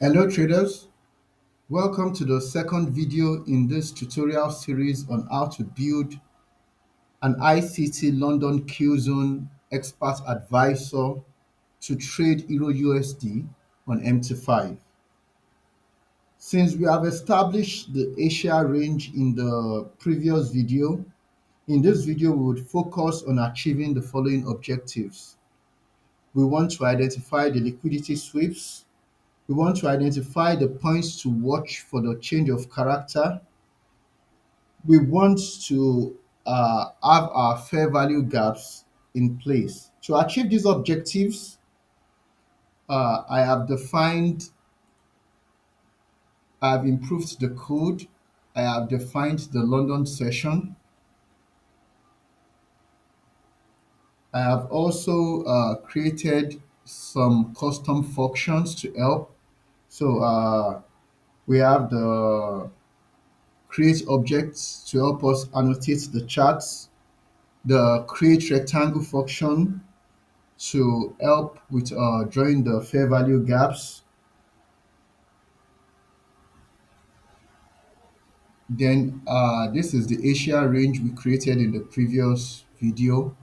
Hello traders, welcome to the second video in this tutorial series on how to build an ICT London Q Zone expert advisor to trade Euro USD on MT5. Since we have established the Asia range in the previous video, in this video we would focus on achieving the following objectives. We want to identify the liquidity sweeps. We want to identify the points to watch for the change of character. We want to have our fair value gaps in place. To achieve these objectives, I have improved the code, I have defined the London session, I have also created some custom functions to help. So we have the create objects to help us annotate the charts, the create rectangle function to help with drawing the fair value gaps. Then this is the Asia range we created in the previous video.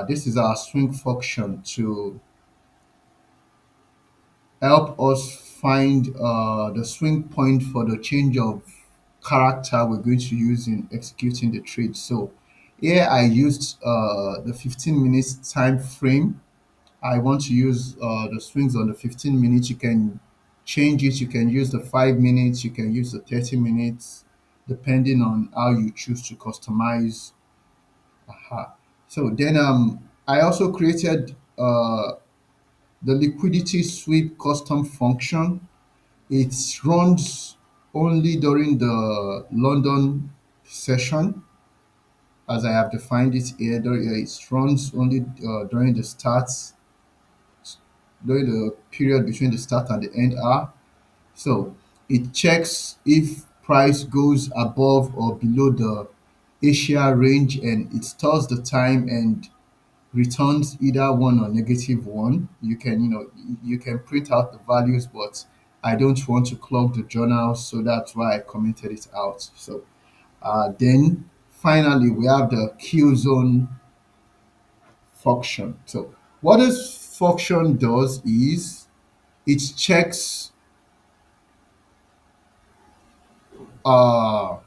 This is our swing function to help us find the swing point for the change of character we're going to use in executing the trade. So here I used the 15 minutes time frame. I want to use the swings on the 15 minutes. You can change it. You can use the 5 minutes. You can use the 30 minutes, depending on how you choose to customize. Aha. So then I also created the liquidity sweep custom function. It runs only during the London session, as I have defined it here. It runs only during the period between the start and the end hour. So it checks if price goes above or below the Asia range, and it stores the time and returns either one or negative one. You can print out the values, but I don't want to clog the journal, so that's why I commented it out. So then finally we have the Q zone function. So what this function does is it checks uh,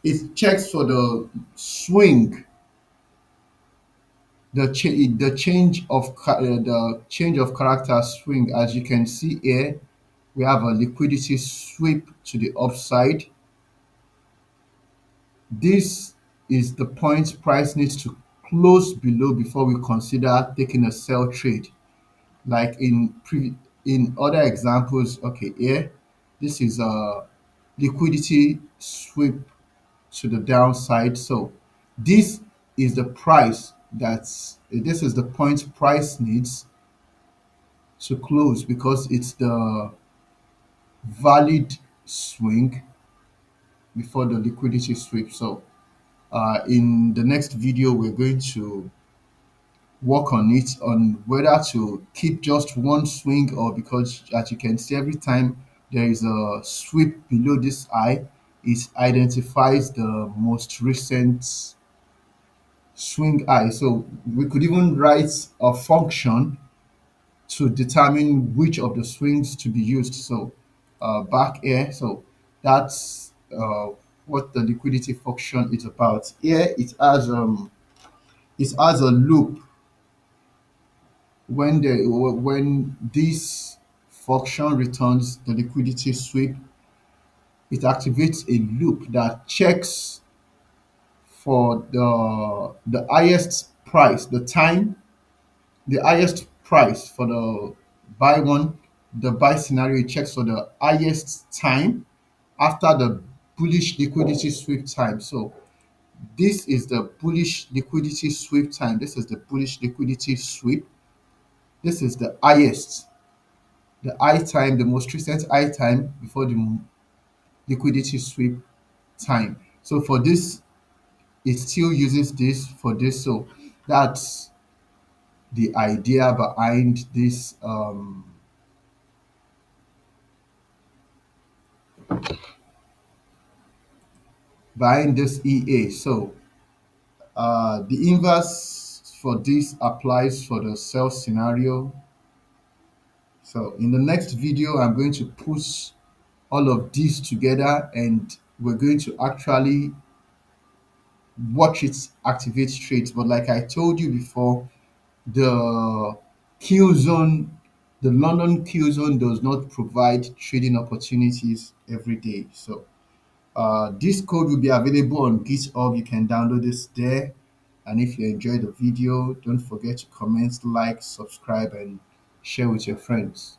for the swing, the change of character swing. As you can see here, we have a liquidity sweep to the upside. This is the point price needs to close below before we consider taking a sell trade. Like in other examples, okay, here this is a liquidity sweep to the downside. So this is the this is the point price needs to close because it's the valid swing before the liquidity sweep. So in the next video, we're going to work on it on whether to keep just one swing, or because as you can see, every time there is a sweep below this eye, it identifies the most recent swing eye. So we could even write a function to determine which of the swings to be used. So back here, so that's what the liquidity function is about. Here it has a loop. When this function returns the liquidity sweep, it activates a loop that checks for the highest price, the highest price for the buy one, the buy scenario. It checks for the highest time after the bullish liquidity sweep time. So this is the bullish liquidity sweep time. This is the bullish liquidity sweep. This is the high time, the most recent high time before the liquidity sweep time. So for this, it still uses this for this. So that's the idea behind this buying this EA. So the inverse for this applies for the sell scenario. So in the next video, I'm going to put all of these together and we're going to actually watch it activate trades. But like I told you before, the Q zone, the London Q zone does not provide trading opportunities every day. So this code will be available on GitHub. You can download this there. And if you enjoyed the video, don't forget to comment, like, subscribe, and share with your friends.